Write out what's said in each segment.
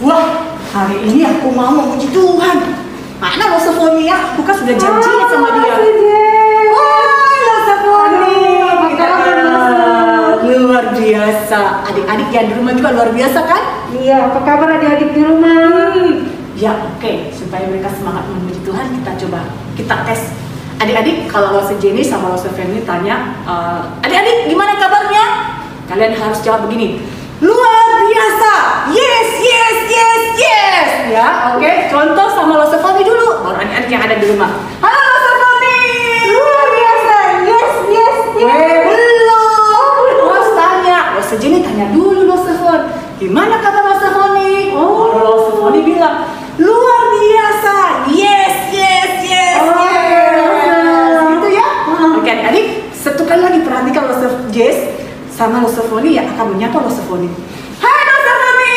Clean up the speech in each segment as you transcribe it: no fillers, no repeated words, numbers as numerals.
Wah, hari ini aku mau memuji Tuhan. Mana Lo Sofonia? Aku kan sudah janjian sama dia. Wah, Lo Sofonia. Luar biasa. Adik-adik yang di rumah juga luar biasa kan? Iya, apa kabar adik-adik di rumah? Ya, oke. Supaya mereka semangat memuji Tuhan, kita tes. Adik-adik, kalau Lo Jenny sama Lo Femi tanya, adik-adik gimana kabarnya? Kalian harus jawab begini. Luar biasa. Yes, yes, yes, yes. Ya, oke. Contoh sama Lo Femi dulu. Baru adik-adik yang ada di rumah. Halo Lo Femi. Luar biasa. Yes, yes, yes. Belum. Bos tanya. Lo Jenny tanya dulu Lo Femi. Gimana kabar Lo Femi? Oh, Lo Femi bilang luar biasa. Yes, yes, yes, yes. Gitu ya. Oke, adik-adik, satu kali lagi perhatikan Lo Jess sama Lo Femi yang akan menyapa Lo Femi. Hai Lo Femi.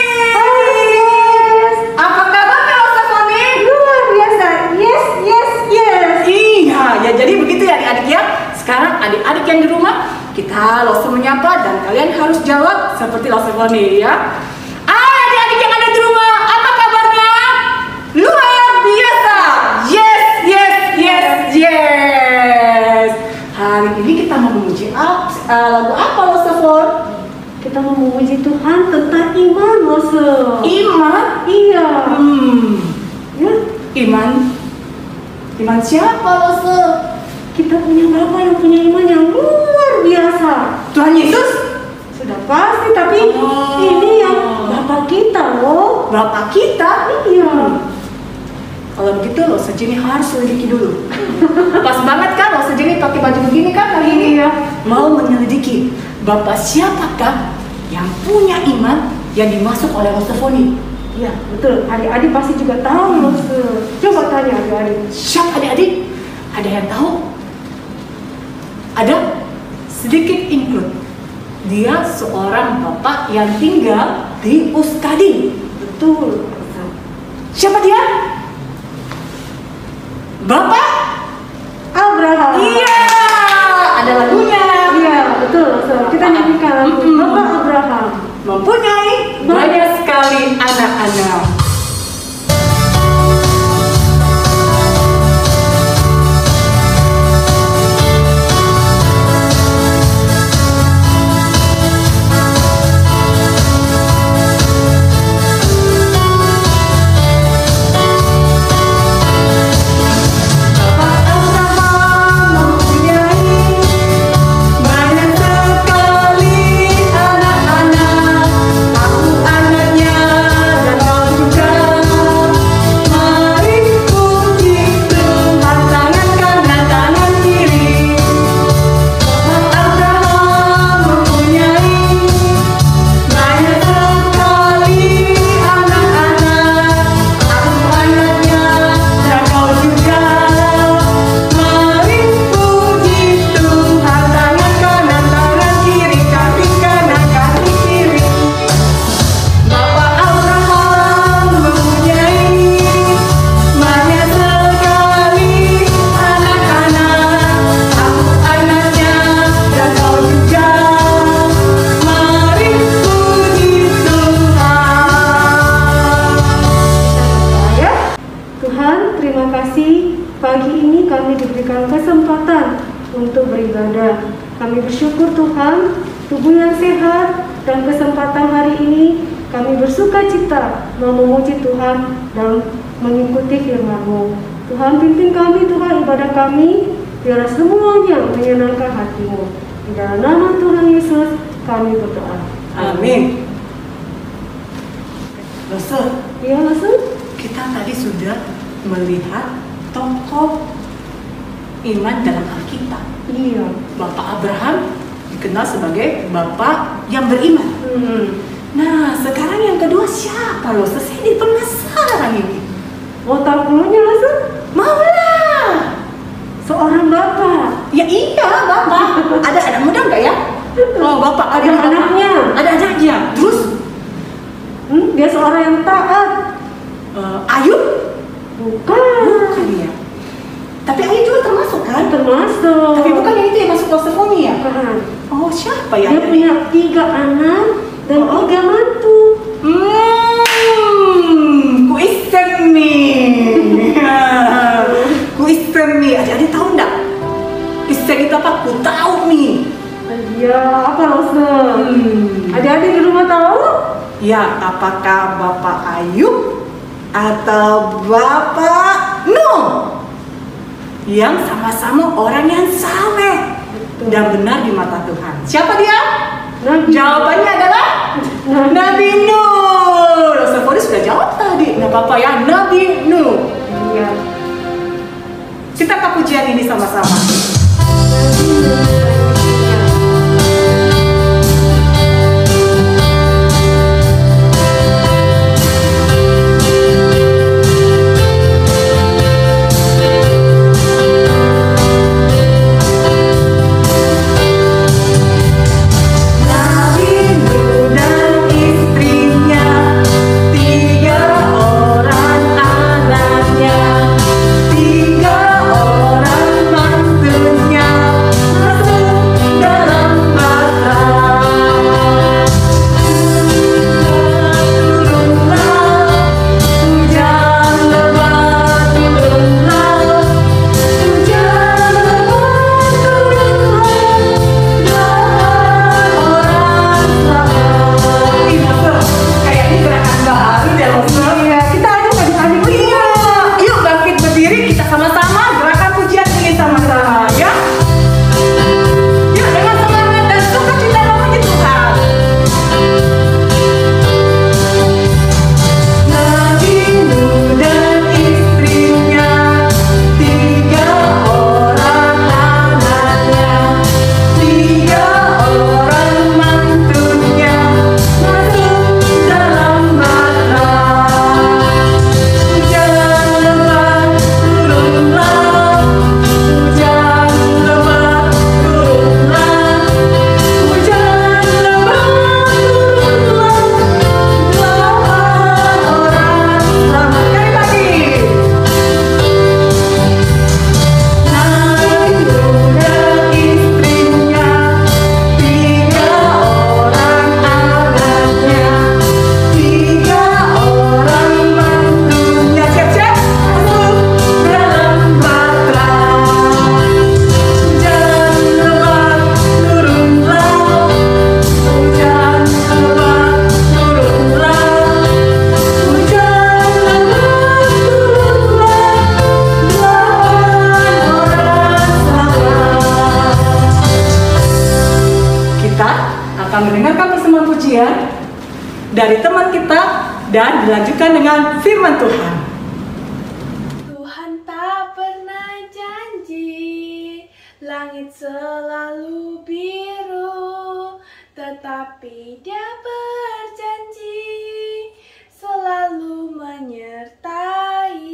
Apa kabarnya Lo Femi? Luar biasa. Yes, yes, yes. Iya, ya jadi begitu ya adik-adik ya. Sekarang adik-adik yang di rumah kita langsung menyapa dan kalian harus jawab seperti Lo Femi ya. Adik-adik yang ada di rumah, apa kabarnya? Luar biasa. Yes, yes, yes, yes. Hari ini kita mau memuji lagu apa Lo Femi? Kita mau memuji Tuhan tentang iman, Lose. Iman? Iya. Ya, iman siapa Lo? Kita punya Bapa yang punya iman yang luar biasa. Tuhan Yesus? Sudah pasti, tapi ini yang Bapa kita loh. Bapak kita? Iya. Kalau begitu Lo Jenny harus selidiki dulu. Pas banget kan Lo Jenny pakai baju begini kan hari ini ya. Mau menyelidiki Bapak siapakah yang punya iman yang dimasuk oleh Lo Femi? Iya, betul. Adik-adik pasti juga tahu, Lose. Coba tanya adik-adik. Siapa adik-adik? Ada yang tahu? Ada? Sedikit include. Dia seorang bapak yang tinggal di Uskading. Betul. Siapa dia? Bapak Abraham. Iya, ada lagunya. Iya, betul. Kita nyanyikan lagu Bapak Abraham. Mempunyai banyak sekali anak-anak. Pagi ini kami diberikan kesempatan untuk beribadah. Kami bersyukur Tuhan, tubuh yang sehat, dan kesempatan hari ini kami bersuka cita mau memuji Tuhan dan mengikuti firman-Mu. Tuhan pimpin kami, Tuhan ibadah kami, biarlah semuanya menyenangkan hati-Mu. Di dalam nama Tuhan Yesus kami berdoa. Amin. Lose, Iya, Lose? kita tadi sudah melihat tokoh iman dalam Alkitab. Iya. Bapak Abraham dikenal sebagai bapak yang beriman. Nah, sekarang yang kedua siapa Lo? Saya jadi penasaran ini. Mau tahu dulunya, Lose? Maulah. Seorang bapak. Ya iya, bapak. Ada muda nggak ya? Oh, bapak Ada anaknya. Ada anaknya. Terus? Dia seorang yang taat. Ayub? Bukan ya. Tapi Ayub juga termasuk kan? Termasuk. Tapi bukan yang itu yang masuk Lo Femi ya? Bukan. Oh, siapa ya? Dia punya 3 anak dan 3 mantu. Ya, apakah Bapak Ayub atau Bapak Nuh? Yang sama-sama orang yang saleh dan benar di mata Tuhan. Siapa dia? Jawabannya adalah Nabi Nuh. Rosefori sudah jawab tadi, nggak apa-apa ya, Nabi Nuh. Iya. Kita ke pujian ini sama-sama. Dari teman kita dan dilanjutkan dengan firman Tuhan. Tuhan tak pernah janji langit selalu biru, tetapi Dia berjanji selalu menyertai.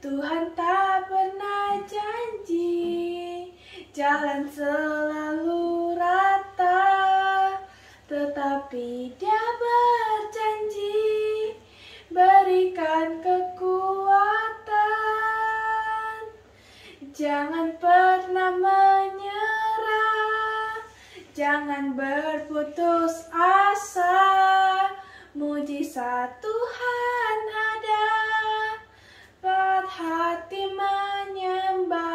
Tuhan tak pernah janji jalan selalu rata, tetapi Dia berjanji berikan kekuatan. Jangan pernah menyerah, jangan berputus asa. Mujizat Tuhan ada, berhati menyembah.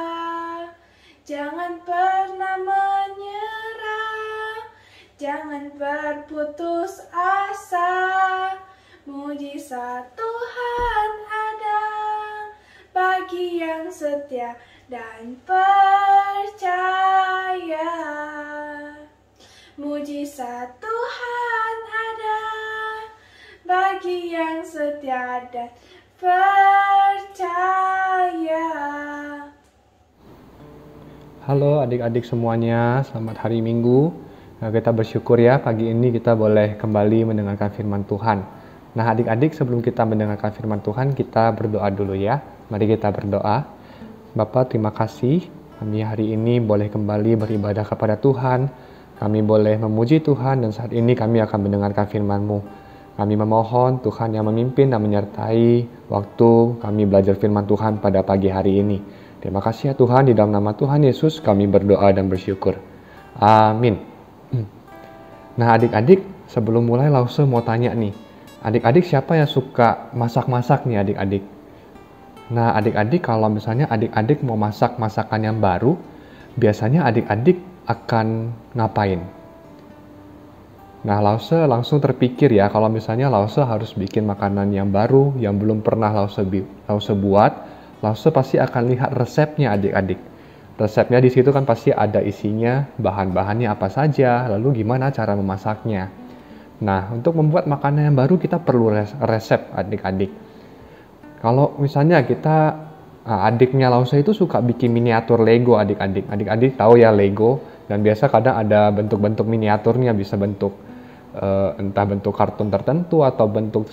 Jangan pernah menyerah, jangan berputus asa. Mujizat Tuhan ada bagi yang setia dan percaya. Mujizat Tuhan ada bagi yang setia dan percaya. Halo adik-adik semuanya, selamat hari Minggu. Nah, kita bersyukur ya pagi ini kita boleh kembali mendengarkan firman Tuhan. Nah adik-adik, sebelum kita mendengarkan firman Tuhan, kita berdoa dulu ya. Mari kita berdoa. Bapa, terima kasih kami hari ini boleh kembali beribadah kepada Tuhan. Kami boleh memuji Tuhan dan saat ini kami akan mendengarkan firman-Mu. Kami memohon Tuhan yang memimpin dan menyertai waktu kami belajar firman Tuhan pada pagi hari ini. Terima kasih ya Tuhan, di dalam nama Tuhan Yesus kami berdoa dan bersyukur. Amin. Nah adik-adik, sebelum mulai Lause mau tanya nih. Adik-adik siapa yang suka masak-masak nih adik-adik? Nah adik-adik, kalau misalnya adik-adik mau masak masakan yang baru, biasanya adik-adik akan ngapain? Nah, Lause langsung terpikir ya, kalau misalnya Lause harus bikin makanan yang baru, yang belum pernah Lause buat, Lause pasti akan lihat resepnya adik-adik. Resepnya di situ kan pasti ada isinya, bahan-bahannya apa saja, lalu gimana cara memasaknya. Nah, untuk membuat makanan yang baru kita perlu resep adik-adik. Kalau misalnya adiknya Lause itu suka bikin miniatur Lego adik-adik. Adik-adik tahu ya Lego, dan biasa kadang ada bentuk-bentuk miniaturnya, bisa bentuk entah bentuk kartun tertentu atau bentuk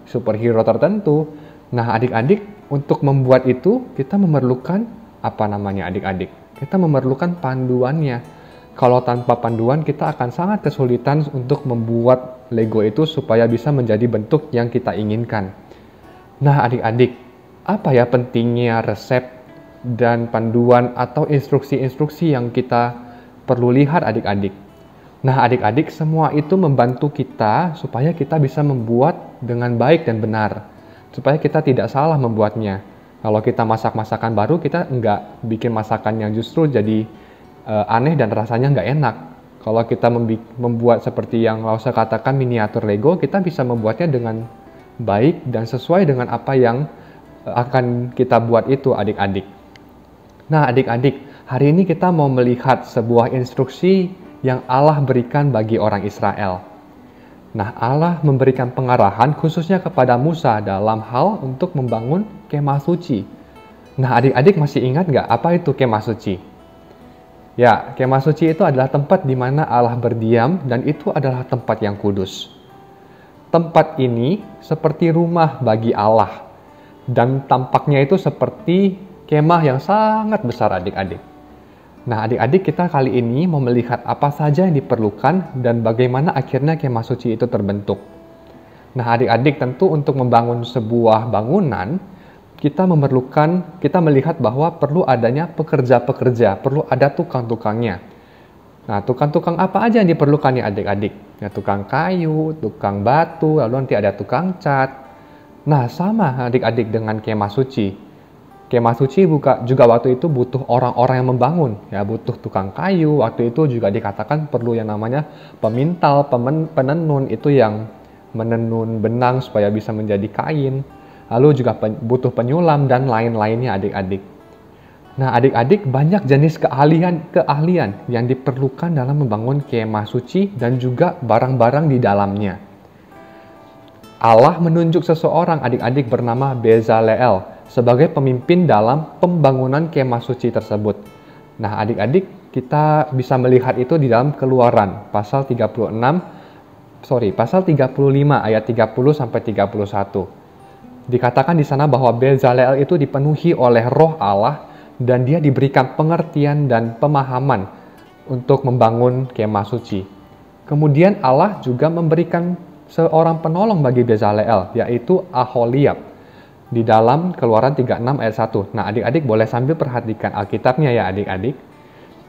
superhero tertentu. Nah, adik-adik untuk membuat itu kita memerlukan apa namanya adik-adik? Kita memerlukan panduannya. Kalau tanpa panduan kita akan sangat kesulitan untuk membuat Lego itu supaya bisa menjadi bentuk yang kita inginkan. Nah, adik-adik, apa ya pentingnya resep dan panduan atau instruksi-instruksi yang kita perlu lihat adik-adik? Nah, adik-adik, semua itu membantu kita supaya kita bisa membuat dengan baik dan benar. Supaya kita tidak salah membuatnya. Kalau kita masak masakan baru, kita nggak bikin masakan yang justru jadi aneh dan rasanya nggak enak. Kalau kita membuat seperti yang Lause katakan miniatur Lego, kita bisa membuatnya dengan baik dan sesuai dengan apa yang akan kita buat itu adik-adik. Nah, adik-adik, hari ini kita mau melihat sebuah instruksi yang Allah berikan bagi orang Israel. Nah, Allah memberikan pengarahan khususnya kepada Musa dalam hal untuk membangun kemah suci. Nah, adik-adik masih ingat nggak apa itu kemah suci? Ya, kemah suci itu adalah tempat di mana Allah berdiam dan itu adalah tempat yang kudus. Tempat ini seperti rumah bagi Allah dan tampaknya itu seperti kemah yang sangat besar adik-adik. Nah, adik-adik, kita kali ini mau melihat apa saja yang diperlukan dan bagaimana akhirnya kemah suci itu terbentuk. Nah, adik-adik, tentu untuk membangun sebuah bangunan, kita melihat bahwa perlu adanya pekerja-pekerja, perlu ada tukang-tukangnya. Nah, tukang-tukang apa aja yang diperlukan ya adik-adik? Ya, tukang kayu, tukang batu, lalu nanti ada tukang cat. Nah, sama adik-adik dengan kemah suci. Kemah suci juga waktu itu butuh orang-orang yang membangun, ya butuh tukang kayu. Waktu itu juga dikatakan perlu yang namanya pemintal, penenun, itu yang menenun benang supaya bisa menjadi kain. Lalu juga butuh penyulam dan lain-lainnya adik-adik. Nah, adik-adik, banyak jenis keahlian yang diperlukan dalam membangun kemah suci dan juga barang-barang di dalamnya. Allah menunjuk seseorang adik-adik bernama Bezaleel sebagai pemimpin dalam pembangunan kemah suci tersebut. Nah, adik-adik, kita bisa melihat itu di dalam Keluaran pasal 35 ayat 30 sampai 31. Dikatakan di sana bahwa Bezaleel itu dipenuhi oleh Roh Allah dan dia diberikan pengertian dan pemahaman untuk membangun kemah suci. Kemudian Allah juga memberikan seorang penolong bagi Bezaleel, yaitu Aholiab. Di dalam Keluaran 36 ayat 1. Nah, adik-adik boleh sambil perhatikan Alkitabnya ya adik-adik.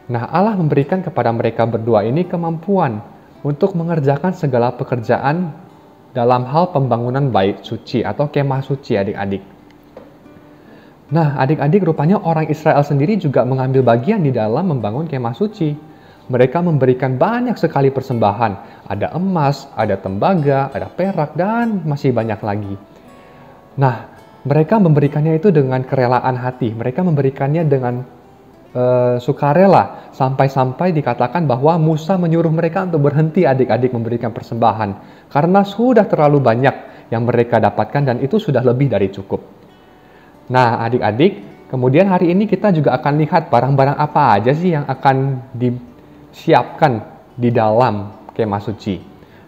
Nah, Allah memberikan kepada mereka berdua ini kemampuan untuk mengerjakan segala pekerjaan dalam hal pembangunan bait suci atau kemah suci adik-adik. Nah, adik-adik, rupanya orang Israel sendiri juga mengambil bagian di dalam membangun kemah suci. Mereka memberikan banyak sekali persembahan. Ada emas, ada tembaga, ada perak, dan masih banyak lagi. Nah, mereka memberikannya itu dengan kerelaan hati. Mereka memberikannya dengan sukarela. Sampai-sampai dikatakan bahwa Musa menyuruh mereka untuk berhenti adik-adik memberikan persembahan. Karena sudah terlalu banyak yang mereka dapatkan dan itu sudah lebih dari cukup. Nah, adik-adik, kemudian hari ini kita juga akan lihat barang-barang apa aja sih yang akan disiapkan di dalam kemah suci.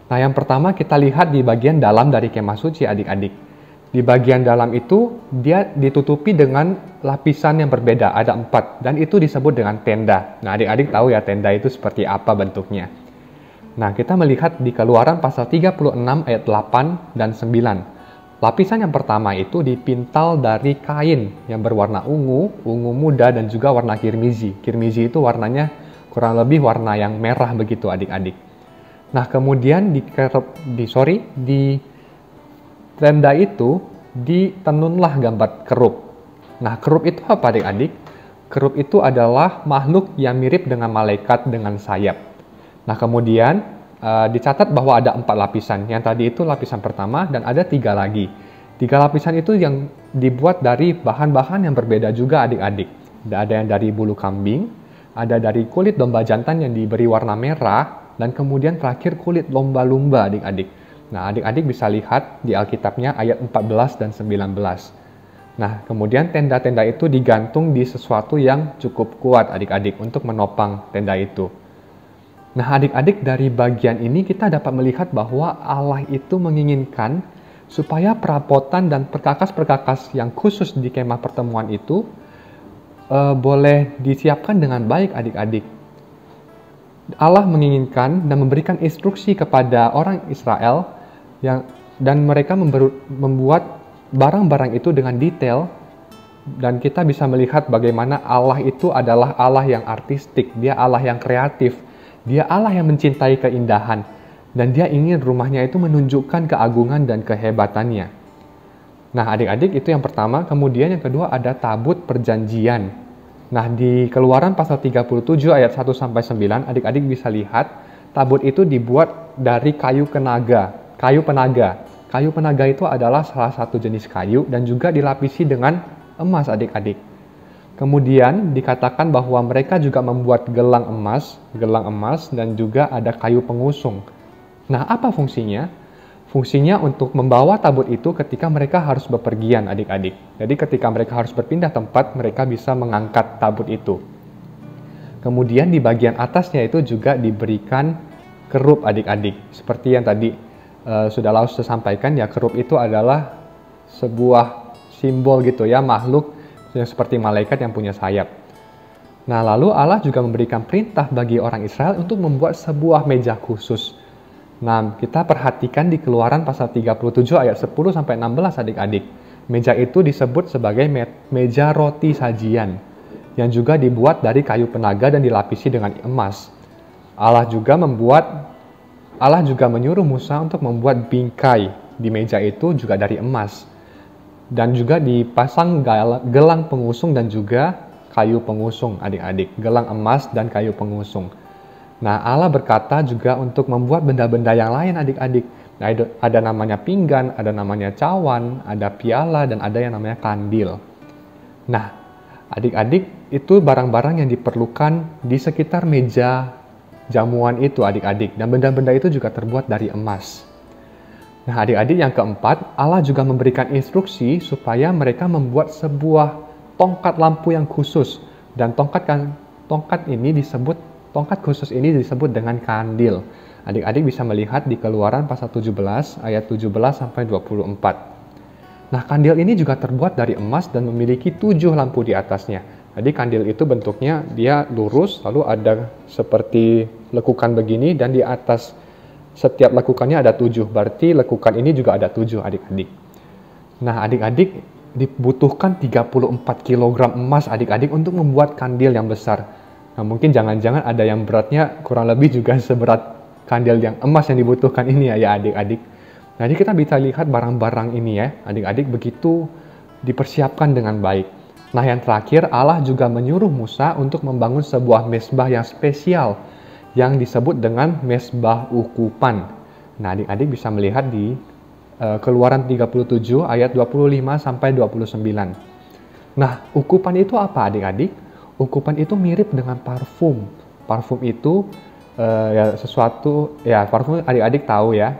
Nah, yang pertama kita lihat di bagian dalam dari kemah suci adik-adik. Di bagian dalam itu, dia ditutupi dengan lapisan yang berbeda, ada 4, dan itu disebut dengan tenda. Nah, adik-adik tahu ya tenda itu seperti apa bentuknya. Nah, kita melihat di Keluaran pasal 36 ayat 8 dan 9. Lapisan yang pertama itu dipintal dari kain yang berwarna ungu muda, dan juga warna kirmizi. Kirmizi itu warnanya kurang lebih warna yang merah begitu adik-adik. Nah, kemudian di tenda itu ditenunlah gambar kerub. Nah, kerub itu apa adik-adik? Kerub itu adalah makhluk yang mirip dengan malaikat dengan sayap. Nah, kemudian dicatat bahwa ada 4 lapisan. Yang tadi itu lapisan pertama dan ada 3 lagi. 3 lapisan itu yang dibuat dari bahan-bahan yang berbeda juga adik-adik. Ada yang dari bulu kambing, ada dari kulit domba jantan yang diberi warna merah, dan kemudian terakhir kulit lumba-lumba adik-adik. Nah, adik-adik bisa lihat di Alkitabnya ayat 14 dan 19. Nah, kemudian tenda-tenda itu digantung di sesuatu yang cukup kuat adik-adik untuk menopang tenda itu. Nah, adik-adik, dari bagian ini kita dapat melihat bahwa Allah itu menginginkan supaya perabotan dan perkakas-perkakas yang khusus di kemah pertemuan itu boleh disiapkan dengan baik adik-adik. Allah menginginkan dan memberikan instruksi kepada orang Israel dan mereka membuat barang-barang itu dengan detail, dan kita bisa melihat bagaimana Allah itu adalah Allah yang artistik, dia Allah yang kreatif, dia Allah yang mencintai keindahan, dan dia ingin rumahnya itu menunjukkan keagungan dan kehebatannya. Nah, adik-adik, itu yang pertama. Kemudian yang kedua ada tabut perjanjian. Nah, di Keluaran pasal 37 ayat 1-9, adik-adik bisa lihat tabut itu dibuat dari kayu penaga. Kayu penaga itu adalah salah satu jenis kayu dan juga dilapisi dengan emas adik-adik. Kemudian dikatakan bahwa mereka juga membuat gelang emas dan juga ada kayu pengusung. Nah, apa fungsinya? Fungsinya untuk membawa tabut itu ketika mereka harus bepergian adik-adik. Jadi ketika mereka harus berpindah tempat, mereka bisa mengangkat tabut itu. Kemudian di bagian atasnya itu juga diberikan kerup adik-adik. Seperti yang tadi sudah Laus sampaikan ya, kerup itu adalah sebuah simbol gitu ya, makhluk yang seperti malaikat yang punya sayap. Nah, lalu Allah juga memberikan perintah bagi orang Israel untuk membuat sebuah meja khusus. Nah, kita perhatikan di Keluaran pasal 37 ayat 10-16 adik-adik. Meja itu disebut sebagai meja roti sajian, yang juga dibuat dari kayu penaga dan dilapisi dengan emas. Allah juga menyuruh Musa untuk membuat bingkai di meja itu juga dari emas. Dan juga dipasang gelang pengusung dan juga kayu pengusung adik-adik. Gelang emas dan kayu pengusung. Nah, Allah berkata juga untuk membuat benda-benda yang lain adik-adik. Nah, ada namanya pinggan, ada namanya cawan, ada piala, dan ada yang namanya kandil. Nah, adik-adik, itu barang-barang yang diperlukan di sekitar meja jamuan itu adik-adik. Dan benda-benda itu juga terbuat dari emas. Nah, adik-adik, yang keempat, Allah juga memberikan instruksi supaya mereka membuat sebuah tongkat lampu yang khusus. Dan tongkat khusus ini disebut dengan kandil. Adik-adik bisa melihat di Keluaran pasal 17 ayat 17-24. Nah, kandil ini juga terbuat dari emas dan memiliki 7 lampu di atasnya. Jadi kandil itu bentuknya dia lurus, lalu ada seperti lekukan begini, dan di atas setiap lekukannya ada 7. Berarti lekukan ini juga ada 7 adik-adik. Nah, adik-adik, dibutuhkan 34 kg emas adik-adik untuk membuat kandil yang besar. Nah, mungkin jangan-jangan ada yang beratnya kurang lebih juga seberat kandil yang emas yang dibutuhkan ini ya adik-adik. Jadi kita bisa lihat barang-barang ini ya adik-adik begitu dipersiapkan dengan baik. Nah, yang terakhir, Allah juga menyuruh Musa untuk membangun sebuah mezbah yang spesial yang disebut dengan mezbah ukupan. Nah, adik-adik bisa melihat di Keluaran 37 ayat 25-29. Nah, ukupan itu apa adik-adik? Ukupan itu mirip dengan parfum. Parfum itu parfum adik-adik tahu ya,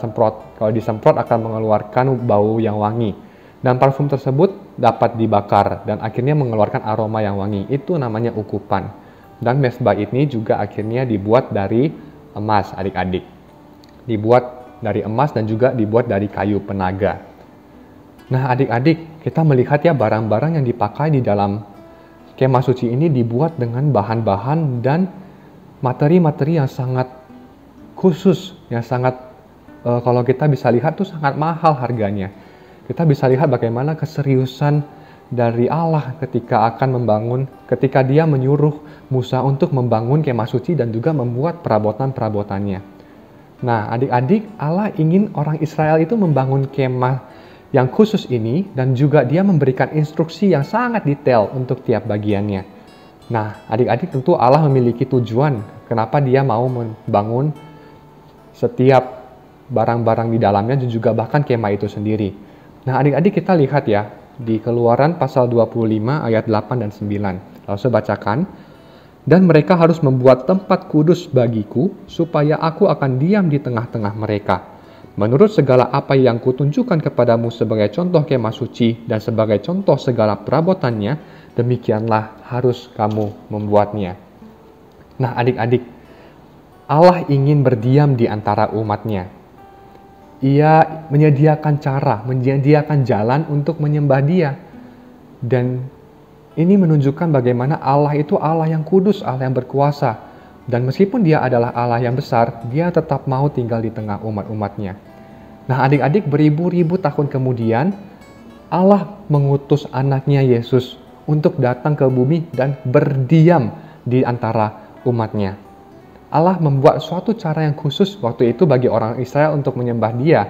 semprot. Kalau disemprot akan mengeluarkan bau yang wangi. Dan parfum tersebut dapat dibakar dan akhirnya mengeluarkan aroma yang wangi. Itu namanya ukupan. Dan mezbah ini juga akhirnya dibuat dari emas adik-adik. Dibuat dari emas dan juga dibuat dari kayu penaga. Nah, adik-adik, kita melihat ya barang-barang yang dipakai di dalam kemah suci ini dibuat dengan bahan-bahan dan materi-materi yang sangat khusus, yang sangat kalau kita bisa lihat tuh sangat mahal harganya. Kita bisa lihat bagaimana keseriusan dari Allah ketika dia menyuruh Musa untuk membangun kemah suci dan juga membuat perabotan-perabotannya. Nah, adik-adik, Allah ingin orang Israel itu membangun kemah yang khusus ini dan juga dia memberikan instruksi yang sangat detail untuk tiap bagiannya. Nah, adik-adik, tentu Allah memiliki tujuan Kenapa dia mau membangun setiap barang-barang di dalamnya dan juga bahkan kemah itu sendiri. Nah, adik-adik kita lihat ya, di Keluaran pasal 25 ayat 8 dan 9. Lalu saya bacakan. Dan mereka harus membuat tempat kudus bagiku, supaya aku akan diam di tengah-tengah mereka. Menurut segala apa yang kutunjukkan kepadamu sebagai contoh kemah suci dan sebagai contoh segala perabotannya, demikianlah harus kamu membuatnya. Nah, adik-adik, Allah ingin berdiam di antara umatnya. Ia menyediakan cara, menyediakan jalan untuk menyembah Dia. Dan ini menunjukkan bagaimana Allah itu Allah yang kudus, Allah yang berkuasa. Dan meskipun Dia adalah Allah yang besar, Dia tetap mau tinggal di tengah umat-umatnya. Nah, adik-adik, beribu-ribu tahun kemudian, Allah mengutus anaknya Yesus untuk datang ke bumi dan berdiam di antara umatnya. Allah membuat suatu cara yang khusus waktu itu bagi orang Israel untuk menyembah Dia.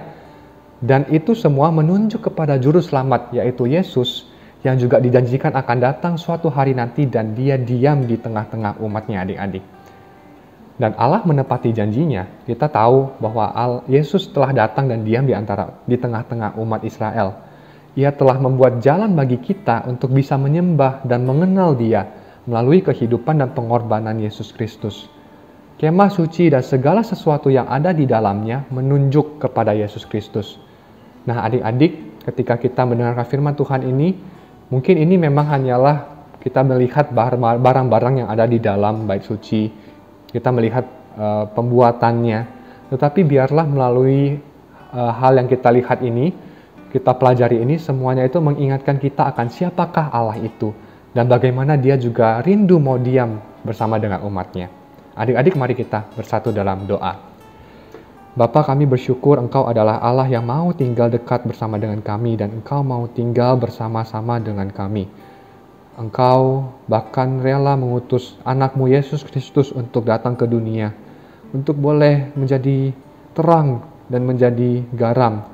Dan itu semua menunjuk kepada juru selamat, yaitu Yesus, yang juga dijanjikan akan datang suatu hari nanti dan Dia diam di tengah-tengah umatnya, adik-adik. Dan Allah menepati janjinya. Kita tahu bahwa Yesus telah datang dan diam di tengah-tengah umat Israel. Ia telah membuat jalan bagi kita untuk bisa menyembah dan mengenal Dia melalui kehidupan dan pengorbanan Yesus Kristus. Kemah suci dan segala sesuatu yang ada di dalamnya menunjuk kepada Yesus Kristus. Nah, adik-adik, ketika kita mendengarkan firman Tuhan ini, mungkin ini memang hanyalah kita melihat barang-barang yang ada di dalam bait suci. Kita melihat pembuatannya. Tetapi biarlah melalui hal yang kita lihat ini, kita pelajari ini, semuanya itu mengingatkan kita akan siapakah Allah itu. Dan bagaimana Dia juga rindu mau diam bersama dengan umatnya. Adik-adik, mari kita bersatu dalam doa. Bapa, kami bersyukur Engkau adalah Allah yang mau tinggal dekat bersama dengan kami dan Engkau mau tinggal bersama-sama dengan kami. Engkau bahkan rela mengutus anak-Mu Yesus Kristus untuk datang ke dunia, untuk boleh menjadi terang dan menjadi garam.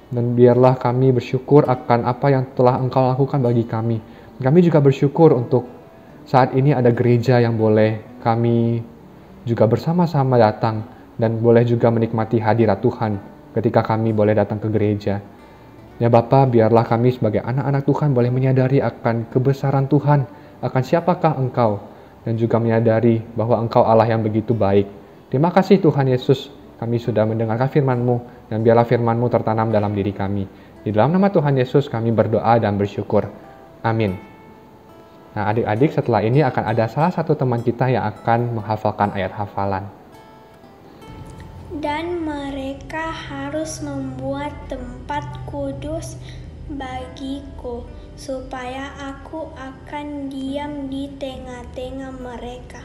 Dan biarlah kami bersyukur akan apa yang telah Engkau lakukan bagi kami. Kami juga bersyukur untuk saat ini ada gereja yang boleh kami juga bersama-sama datang dan boleh juga menikmati hadirat Tuhan ketika kami boleh datang ke gereja. Ya Bapa, biarlah kami sebagai anak-anak Tuhan boleh menyadari akan kebesaran Tuhan, akan siapakah Engkau, dan juga menyadari bahwa Engkau Allah yang begitu baik. Terima kasih Tuhan Yesus, kami sudah mendengarkan firman-Mu, dan biarlah firman-Mu tertanam dalam diri kami. Di dalam nama Tuhan Yesus kami berdoa dan bersyukur. Amin. Nah, adik-adik, setelah ini akan ada salah satu teman kita yang akan menghafalkan ayat hafalan. Dan mereka harus membuat tempat kudus bagiku, supaya aku akan diam di tengah-tengah mereka.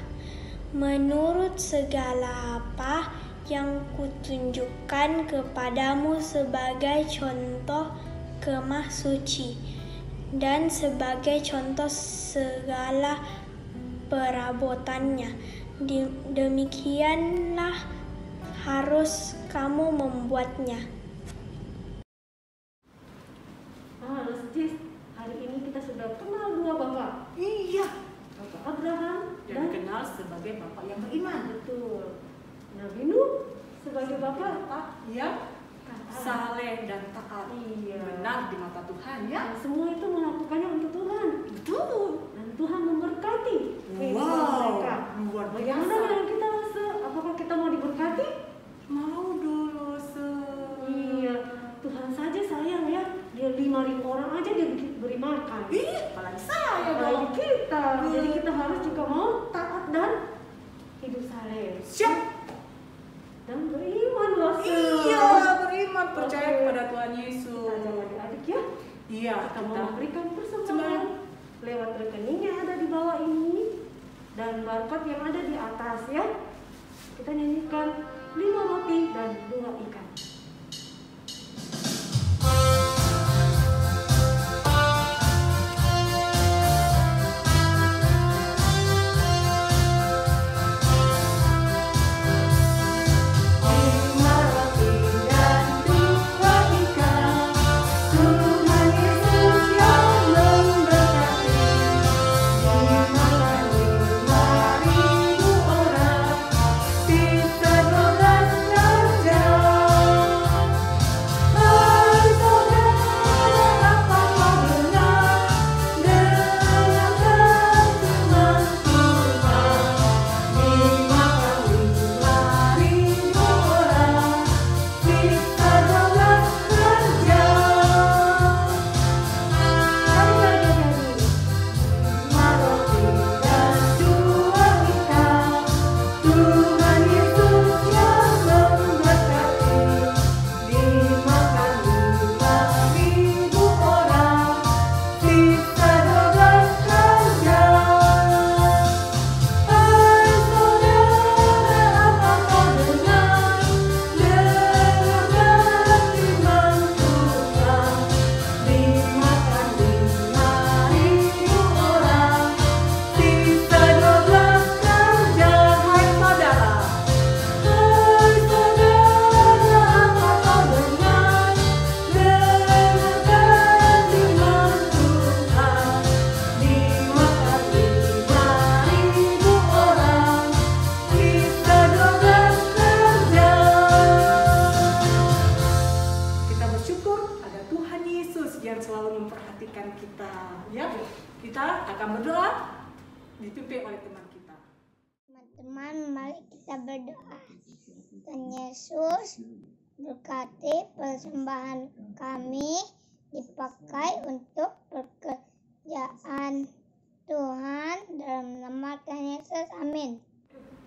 Menurut segala apa yang kutunjukkan kepadamu sebagai contoh kemah suci, dan sebagai contoh segala perabotannya. Demikianlah harus kamu membuatnya. Sis, hari ini kita sudah kenal dua bapak. Iya, Bapak Abraham yang dikenal sebagai bapak yang beriman. betul. Nabi Nuh sebagai bapak Ya, saleh dan taat. Iya. Benar di mata Tuhan ya. Dan semua itu melakukannya untuk Tuhan. Betul. Dan Tuhan memberkati kehidupan Wow, mereka. luar Bagaimana biasa. dengan kita, Se? Apakah kita mau diberkati? Mau dulu Iya, Tuhan saja sayang ya. Dia 5.000 orang aja dia beri makan. apalagi saya Apalagi dong. kita. Jadi kita harus juga mau taat dan hidup saleh. Siap. Dan beriman loh, Se. Iya, beriman percaya Oke. kepada Tuhan Yesus. Kita ajak adik-adik ya. Iya, Kita mau kita memberikan persembahan Sembahang. lewat rekening yang ada di bawah ini dan barcode yang ada di atas ya. Kita nyanyikan 5 roti dan 2 ikan. Orang bersyukur ada Tuhan Yesus yang selalu memperhatikan kita. Ya, kita akan berdoa dipimpin oleh teman kita. Teman-teman, mari kita berdoa. Tuhan Yesus, berkati persembahan kami dipakai untuk pekerjaan Tuhan dalam nama Tuhan Yesus. Amin.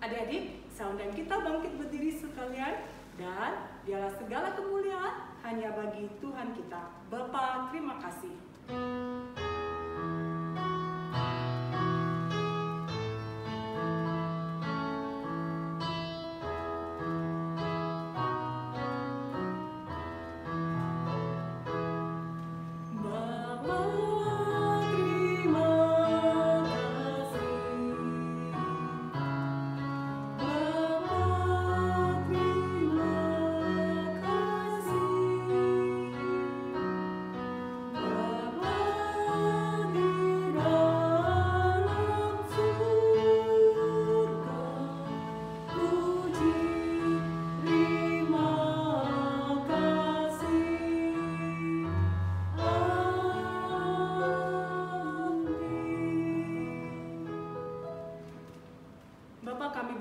Adik-adik, saya undang kita bangkit berdiri sekalian, dan biarlah segala kemuliaan hanya bagi Tuhan kita. Bapa, terima kasih.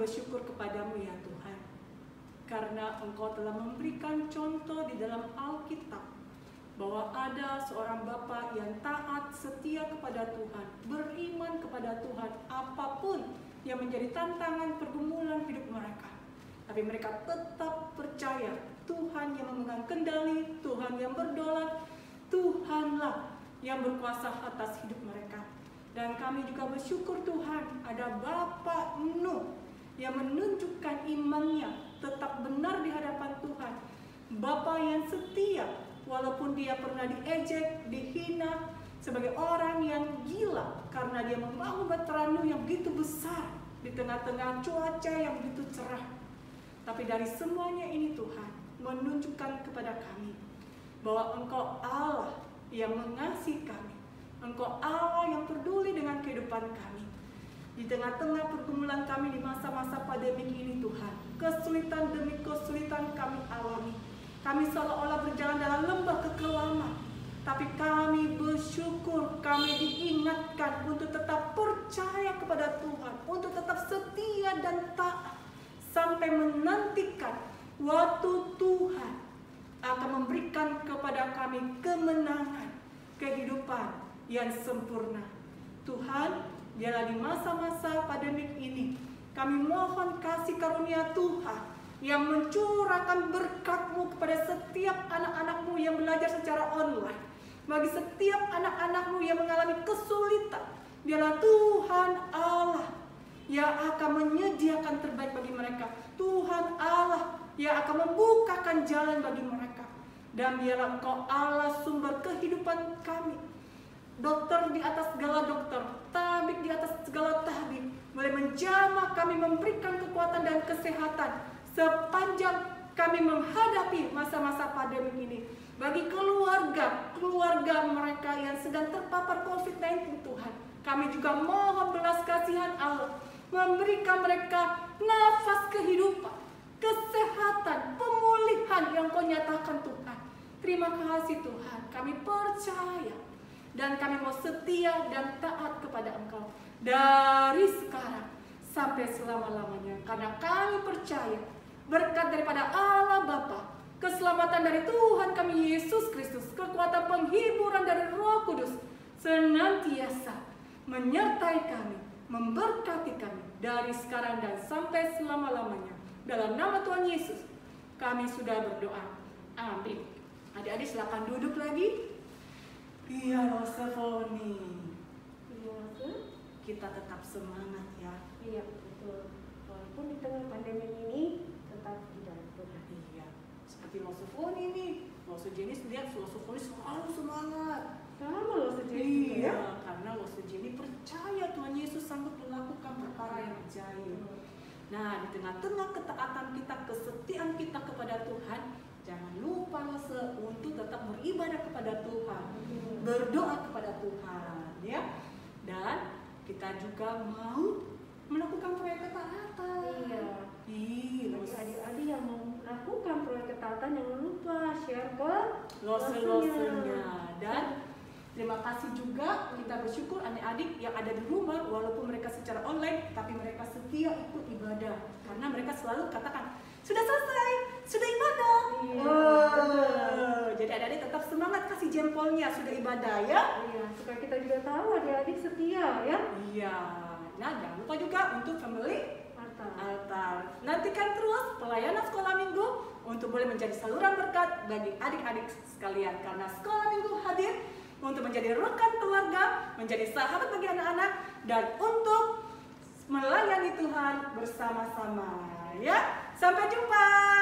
Bersyukur kepadamu ya Tuhan, karena Engkau telah memberikan contoh di dalam Alkitab bahwa ada seorang bapa yang taat setia kepada Tuhan, beriman kepada Tuhan apapun yang menjadi tantangan pergumulan hidup mereka. Tapi mereka tetap percaya Tuhan yang memegang kendali, Tuhan yang berdaulat, Tuhanlah yang berkuasa atas hidup mereka. Dan kami juga bersyukur Tuhan ada Bapak Nuh yang menunjukkan imannya tetap benar di hadapan Tuhan. Bapa yang setia walaupun dia pernah diejek, dihina sebagai orang yang gila karena dia membangun Bahtera Nuh yang begitu besar di tengah-tengah cuaca yang begitu cerah. Tapi dari semuanya ini Tuhan menunjukkan kepada kami bahwa Engkau Allah yang mengasihi kami, Engkau Allah yang peduli dengan kehidupan kami. Di tengah-tengah pergumulan kami di masa-masa pandemik ini Tuhan, kesulitan demi kesulitan kami alami. Kami seolah-olah berjalan dalam lembah kekelaman. Tapi kami bersyukur, kami diingatkan untuk tetap percaya kepada Tuhan, untuk tetap setia dan taat, sampai menantikan waktu Tuhan akan memberikan kepada kami kemenangan, kehidupan yang sempurna. Tuhan, biarlah di masa-masa pandemik ini kami mohon kasih karunia Tuhan yang mencurahkan berkat-Mu kepada setiap anak-anak-Mu yang belajar secara online. Bagi setiap anak-anak-Mu yang mengalami kesulitan, biarlah Tuhan Allah yang akan menyediakan terbaik bagi mereka. Tuhan Allah yang akan membukakan jalan bagi mereka. Dan biarlah Engkau Allah sumber kehidupan kami. Dokter di atas segala dokter, tabib di atas segala tabib, boleh menjamah kami, memberikan kekuatan dan kesehatan sepanjang kami menghadapi masa-masa pandemi ini. Bagi keluarga mereka yang sedang terpapar COVID-19 Tuhan, kami juga mohon belas kasihan Allah, memberikan mereka nafas kehidupan, kesehatan, pemulihan yang Kau nyatakan Tuhan. Terima kasih Tuhan, kami percaya dan kami mau setia dan taat kepada Engkau dari sekarang sampai selama-lamanya. Karena kami percaya berkat daripada Allah Bapa, keselamatan dari Tuhan kami Yesus Kristus, kekuatan penghiburan dari Roh Kudus senantiasa menyertai kami, memberkati kami dari sekarang dan sampai selama-lamanya. Dalam nama Tuhan Yesus kami sudah berdoa. Amin. Adik-adik silakan duduk lagi. Iya Rosefoni, kita tetap semangat ya. Iya betul. Walaupun di tengah pandemi ini tetap di dalam Tuhan. Iya. Seperti Rosefoni nih, Rosejeni lihat Rosefoni selalu semangat. Sama Rosejeni. Iya, karena Rosejeni percaya Tuhan Yesus sanggup melakukan perkara yang ajaib. Nah, di tengah-tengah ketaatan kita, kesetiaan kita kepada Tuhan, jangan lupa untuk tetap beribadah kepada Tuhan, berdoa kepada Tuhan, ya. Dan kita juga mau melakukan proyek ketaatan. Iya. Iya, adik-adik yang mau lakukan proyek ketaatan, jangan lupa share ke loser-losernya. Dan terima kasih juga, kita bersyukur adik-adik yang ada di rumah, walaupun mereka secara online, tapi mereka setia ikut ibadah. Karena mereka selalu katakan, sudah selesai, sudah ibadah. Jadi adik-adik tetap semangat, kasih jempolnya, sudah ibadah ya. Iya, supaya kita juga tahu adik-adik setia ya. Iya, nah jangan lupa juga untuk family Altar. altar. Nantikan terus pelayanan sekolah minggu untuk boleh menjadi saluran berkat bagi adik-adik sekalian. Karena sekolah minggu hadir untuk menjadi rekan keluarga, menjadi sahabat bagi anak-anak, dan untuk melayani Tuhan bersama-sama. Ya, sampai jumpa.